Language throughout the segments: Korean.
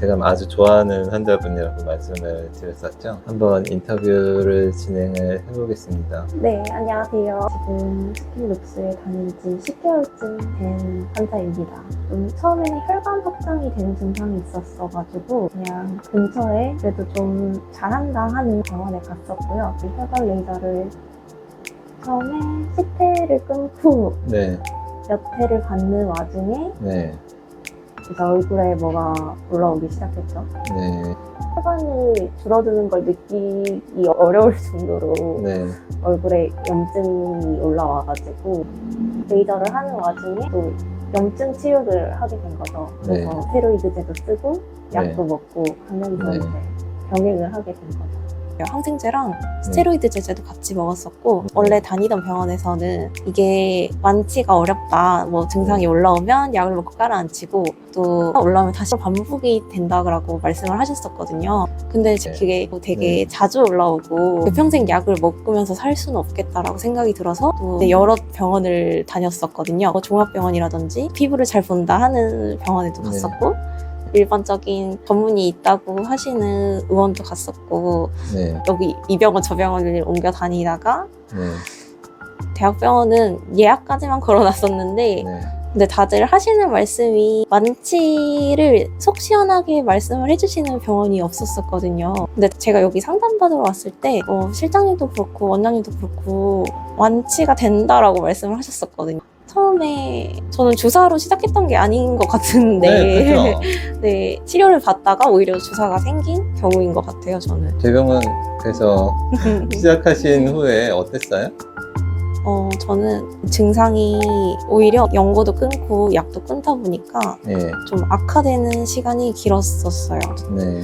제가 아주 좋아하는 환자분이라고 말씀을 드렸었죠. 한번 인터뷰를 진행을 해보겠습니다. 네, 안녕하세요. 지금 스킨룩스에 다닌 지 10개월쯤 된 환자입니다. 처음에는 혈관 확장이 되는 증상이 있었어가지고 그냥 근처에 그래도 좀 잘한다 하는 병원에 갔었고요. 이 혈관 레이저를 처음에 10회를 끊고 네, 몇 회를 받는 와중에 네, 이제 얼굴에 뭐가 올라오기 시작했죠. 네, 혈관이 줄어드는 걸 느끼기 어려울 정도로 네, 얼굴에 염증이 올라와가지고 레이저를 하는 와중에 또 염증 치료를 하게 된 거죠. 그래서 네. 스테로이드제도 쓰고 약도 네. 먹고 하면서 네. 이제 병행을 하게 된 거죠. 항생제랑 스테로이드 제제도 같이 먹었었고 원래 다니던 병원에서는 이게 완치가 어렵다, 뭐 증상이 올라오면 약을 먹고 깔아앉히고 또 올라오면 다시 반복이 된다고 말씀을 하셨었거든요. 근데 그게 되게 자주 올라오고 평생 약을 먹으면서 살 수는 없겠다라고 생각이 들어서 또 여러 병원을 다녔었거든요. 종합병원이라든지 피부를 잘 본다 하는 병원에도 갔었고 일반적인 전문의 있다고 하시는 의원도 갔었고 네. 여기 이 병원 저 병원을 옮겨 다니다가 네. 대학병원은 예약까지만 걸어놨었는데 네. 근데 다들 하시는 말씀이 완치를 속 시원하게 말씀을 해주시는 병원이 없었었거든요. 근데 제가 여기 상담받으러 왔을 때 실장님도 그렇고 원장님도 그렇고 완치가 된다라고 말씀을 하셨었거든요. 처음에 저는 주사로 시작했던 게 아닌 것 같은데 네, 그렇죠. 네, 치료를 받다가 오히려 주사가 생긴 경우인 것 같아요, 저는. 대병원에서 시작하신 후에 어땠어요? 저는 증상이 오히려 연고도 끊고 약도 끊다 보니까 네. 좀 악화되는 시간이 길었었어요. 네.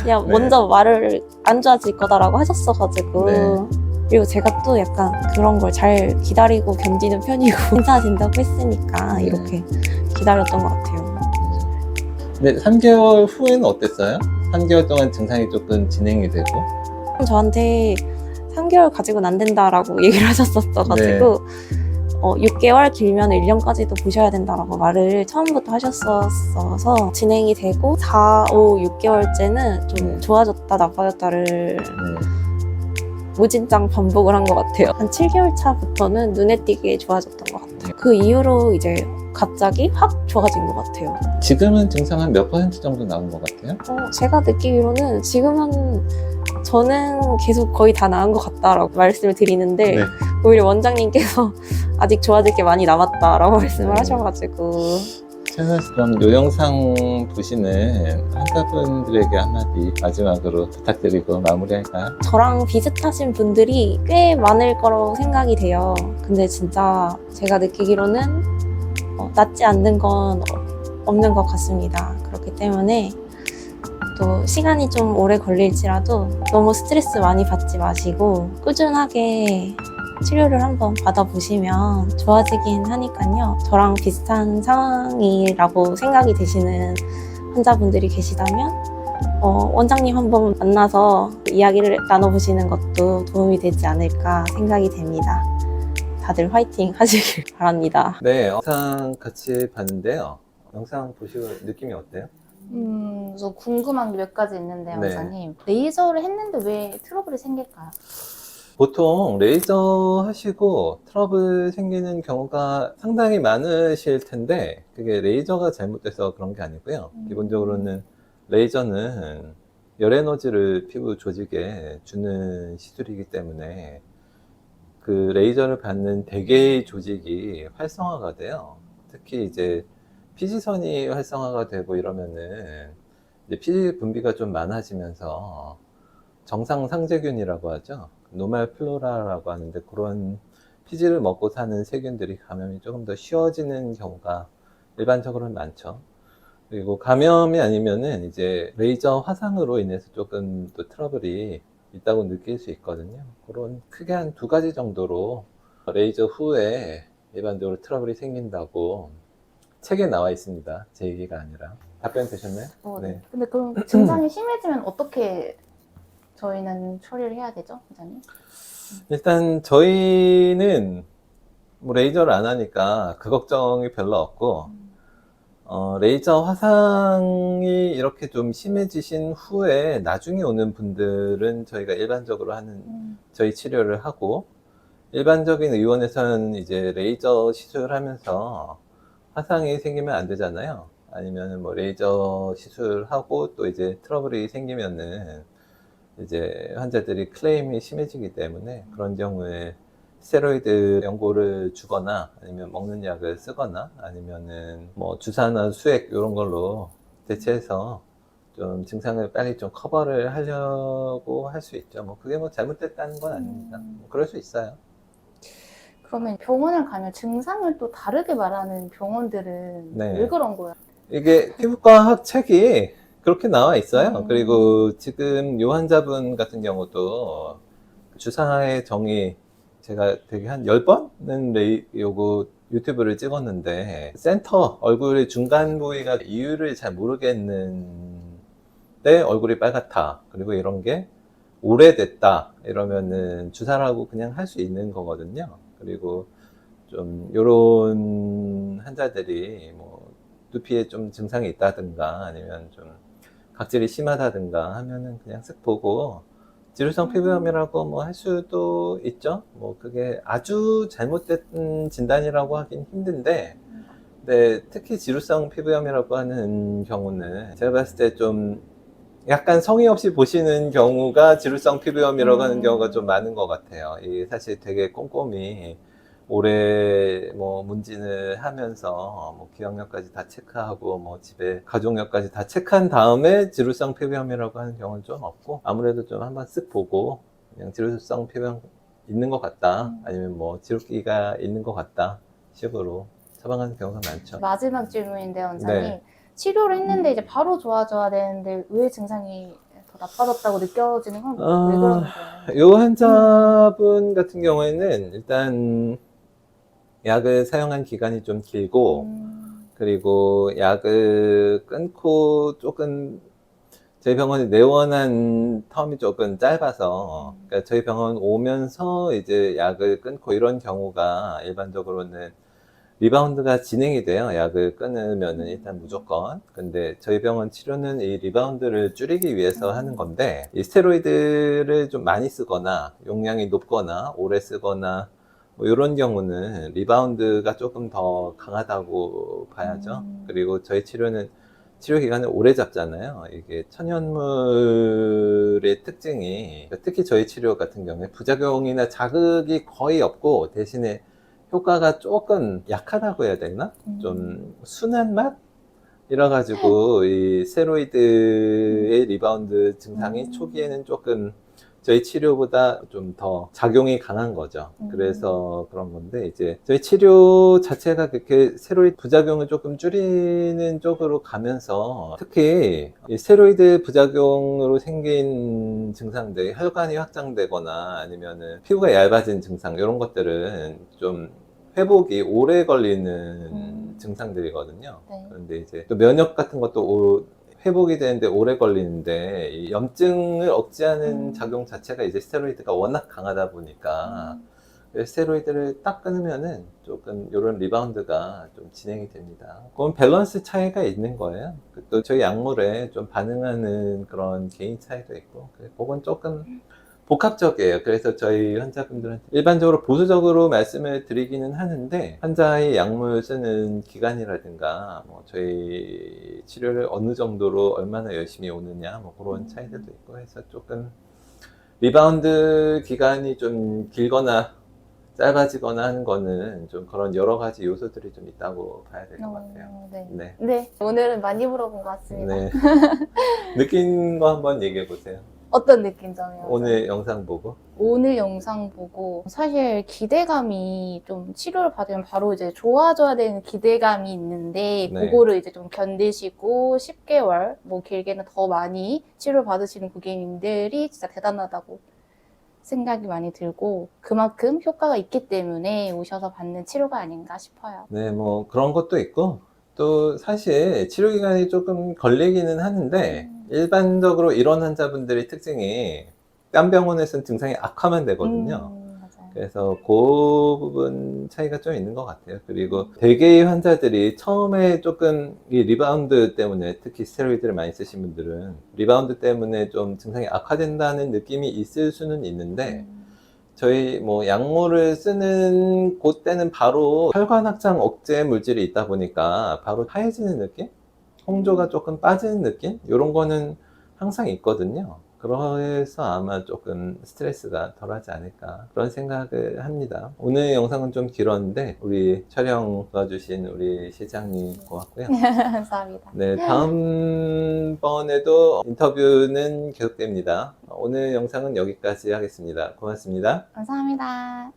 그냥 네. 먼저 말을 안 좋아질 거다라고 하셨어가지고 네. 그리고 제가 또 약간 그런 걸 잘 기다리고 견디는 편이고 괜찮아진다고 했으니까 이렇게 기다렸던 것 같아요. 네, 3개월 후에는 어땠어요? 3개월 동안 증상이 조금 진행이 되고 저한테 3개월 가지고는 안 된다라고 얘기를 하셨었어가지고 6개월 길면 1년까지도 보셔야 된다라고 말을 처음부터 하셨어서 진행이 되고 4, 5, 6개월째는 좀 좋아졌다 나빠졌다를 무진장 반복을 한 것 같아요. 한 7개월 차부터는 눈에 띄게 좋아졌던 것 같아요. 그 이후로 이제 갑자기 확 좋아진 것 같아요. 지금은 증상 한 몇 % 정도 나온 것 같아요? 제가 느끼기로는 지금은 저는 계속 거의 다 나은 것 같다라고 말씀을 드리는데 오히려 원장님께서 아직 좋아질 게 많이 남았다라고 말씀을 하셔가지고 그럼 요 영상 보시는 환자분들에게 한마디 마지막으로 부탁드리고 마무리할까요? 저랑 비슷하신 분들이 꽤 많을 거라고 생각이 돼요. 근데 진짜 제가 느끼기로는 낫지 않는 건 없는 것 같습니다. 그렇기 때문에 또 시간이 좀 오래 걸릴지라도 너무 스트레스 많이 받지 마시고 꾸준하게 치료를 한번 받아보시면 좋아지긴 하니까요. 저랑 비슷한 상황이라고 생각이 되시는 환자분들이 계시다면 원장님 한번 만나서 이야기를 나눠보시는 것도 도움이 되지 않을까 생각이 됩니다. 다들 화이팅 하시길 바랍니다. 네, 영상 같이 봤는데요. 영상 보시고 느낌이 어때요? 저 궁금한 게 몇 가지 있는데요, 네. 원장님. 레이저를 했는데 왜 트러블이 생길까요? 보통 레이저 하시고 트러블 생기는 경우가 상당히 많으실 텐데 그게 레이저가 잘못돼서 그런 게 아니고요. 기본적으로는 레이저는 열에너지를 피부 조직에 주는 시술이기 때문에 그 레이저를 받는 대개의 조직이 활성화가 돼요. 특히 이제 피지선이 활성화가 되고 이러면은 이제 피지 분비가 좀 많아지면서 정상 상세균이라고 하죠. 노말 플로라라고 하는데 그런 피지를 먹고 사는 세균들이 감염이 조금 더 쉬워지는 경우가 일반적으로는 많죠. 그리고 감염이 아니면은 이제 레이저 화상으로 인해서 조금 또 트러블이 있다고 느낄 수 있거든요. 그런 크게 한 2가지 정도로 레이저 후에 일반적으로 트러블이 생긴다고 책에 나와 있습니다. 제 얘기가 아니라. 답변 되셨나요? 네. 근데 그럼 증상이 심해지면 어떻게 저희는 처리를 해야 되죠, 원장님? 일단 저희는 뭐 레이저를 안 하니까 그 걱정이 별로 없고 레이저 화상이 이렇게 좀 심해지신 후에 나중에 오는 분들은 저희가 일반적으로 하는 저희 치료를 하고, 일반적인 의원에서는 이제 레이저 시술하면서 화상이 생기면 안 되잖아요. 아니면 뭐 레이저 시술하고 또 이제 트러블이 생기면은 이제 환자들이 클레임이 심해지기 때문에 그런 경우에 스테로이드 연고를 주거나 아니면 먹는 약을 쓰거나 아니면은 뭐 주사나 수액 이런 걸로 대체해서 좀 증상을 빨리 좀 커버를 하려고 할 수 있죠. 뭐 그게 뭐 잘못됐다는 건 아닙니다. 뭐 그럴 수 있어요. 그러면 병원을 가면 증상을 또 다르게 말하는 병원들은 네. 왜 그런 거예요? 이게 피부과학 책이 그렇게 나와 있어요. 그리고 지금 요 환자분 같은 경우도 주사의 정의 제가 되게 한 10번은 요거 유튜브를 찍었는데 센터 얼굴의 중간 부위가 이유를 잘 모르겠는데 얼굴이 빨갛다. 그리고 이런 게 오래됐다. 이러면은 주사를 하고 그냥 할 수 있는 거거든요. 그리고 좀 요런 환자들이 뭐 두피에 좀 증상이 있다든가 아니면 좀 각질이 심하다든가 하면은 그냥 쓱 보고 지루성 피부염이라고 뭐 할 수도 있죠. 뭐 그게 아주 잘못된 진단이라고 하긴 힘든데, 근데 특히 지루성 피부염이라고 하는 경우는 제가 봤을 때 좀 약간 성의 없이 보시는 경우가 지루성 피부염이라고 하는 경우가 좀 많은 것 같아요. 이게 사실 되게 꼼꼼히 오래 뭐 문진을 하면서 뭐 기억력까지 다 체크하고 뭐 집에 가족력까지 다 체크한 다음에 지루성 피부염이라고 하는 경우는 좀 없고, 아무래도 좀 한번 쓱 보고 그냥 지루성 피부염 있는 것 같다 아니면 뭐 지루기가 있는 것 같다 식으로 처방하는 경우가 많죠. 마지막 질문인데 원장님, 네. 치료를 했는데 이제 바로 좋아져야 되는데 왜 증상이 더 나빠졌다고 느껴지는 건 왜 그러는 거예요? 요 환자분 같은 경우에는 일단 약을 사용한 기간이 좀 길고, 그리고 약을 끊고 조금 저희 병원이 내원한 텀이 조금 짧아서, 그러니까 저희 병원 오면서 이제 약을 끊고 이런 경우가 일반적으로는 리바운드가 진행이 돼요. 약을 끊으면은 일단 무조건. 근데 저희 병원 치료는 이 리바운드를 줄이기 위해서 하는 건데, 이 스테로이드를 좀 많이 쓰거나 용량이 높거나 오래 쓰거나 뭐 이런 경우는 리바운드가 조금 더 강하다고 봐야죠. 그리고 저희 치료는 치료 기간을 오래 잡잖아요. 이게 천연물의 특징이, 특히 저희 치료 같은 경우에 부작용이나 자극이 거의 없고 대신에 효과가 조금 약하다고 해야 되나? 좀 순한 맛? 이래가지고 이 스테로이드의 리바운드 증상이 초기에는 조금 저희 치료보다 좀 더 작용이 강한 거죠. 그래서 그런 건데, 이제 저희 치료 자체가 그렇게 스테로이드 부작용을 조금 줄이는 쪽으로 가면서, 특히 이 스테로이드 부작용으로 생긴 증상들, 혈관이 확장되거나 아니면은 피부가 얇아진 증상, 이런 것들은 좀 회복이 오래 걸리는 증상들이거든요. 네. 그런데 이제 또 면역 같은 것도 회복이 되는데 오래 걸리는데, 이 염증을 억제하는 작용 자체가 이제 스테로이드가 워낙 강하다 보니까 스테로이드를 딱 끊으면은 조금 이런 리바운드가 좀 진행이 됩니다. 그건 밸런스 차이가 있는 거예요. 또 저희 약물에 좀 반응하는 그런 개인 차이도 있고, 그건 조금 복합적이에요. 그래서 저희 환자분들은 일반적으로 보수적으로 말씀을 드리기는 하는데, 환자의 약물 쓰는 기간이라든가 뭐 저희 치료를 어느 정도로 얼마나 열심히 오느냐 뭐 그런 차이들도 있고 해서 조금 리바운드 기간이 좀 길거나 짧아지거나 하는 거는 좀 그런 여러 가지 요소들이 좀 있다고 봐야 될 것 같아요. 네. 네. 네, 오늘은 많이 물어본 것 같습니다. 네. 느낀 거 한번 얘기해 보세요. 어떤 느낌이잖아요? 오늘 영상 보고. 오늘 영상 보고 사실 기대감이 좀 치료를 받으면 바로 이제 좋아져야 되는 기대감이 있는데, 네. 그거를 이제 좀 견디시고 10개월, 뭐 길게는 더 많이 치료를 받으시는 고객님들이 진짜 대단하다고 생각이 많이 들고, 그만큼 효과가 있기 때문에 오셔서 받는 치료가 아닌가 싶어요. 네, 뭐 그런 것도 있고, 또 사실 치료 기간이 조금 걸리기는 하는데, 일반적으로 이런 환자분들의 특징이 딴 병원에서는 증상이 악화만 되거든요. 맞아요. 그래서 그 부분 차이가 좀 있는 것 같아요. 그리고 대개의 환자들이 처음에 조금 이 리바운드 때문에, 특히 스테로이드를 많이 쓰신 분들은 리바운드 때문에 좀 증상이 악화된다는 느낌이 있을 수는 있는데, 저희 뭐 약물을 쓰는 그때는 바로 혈관 확장 억제 물질이 있다 보니까 바로 하얘지는 느낌? 홍조가 조금 빠지는 느낌? 이런 거는 항상 있거든요. 그래서 아마 조금 스트레스가 덜하지 않을까 그런 생각을 합니다. 오늘 영상은 좀 길었는데 우리 촬영 도와주신 우리 실장님 고맙고요. 감사합니다. 네, 다음번에도 인터뷰는 계속됩니다. 오늘 영상은 여기까지 하겠습니다. 고맙습니다. 감사합니다.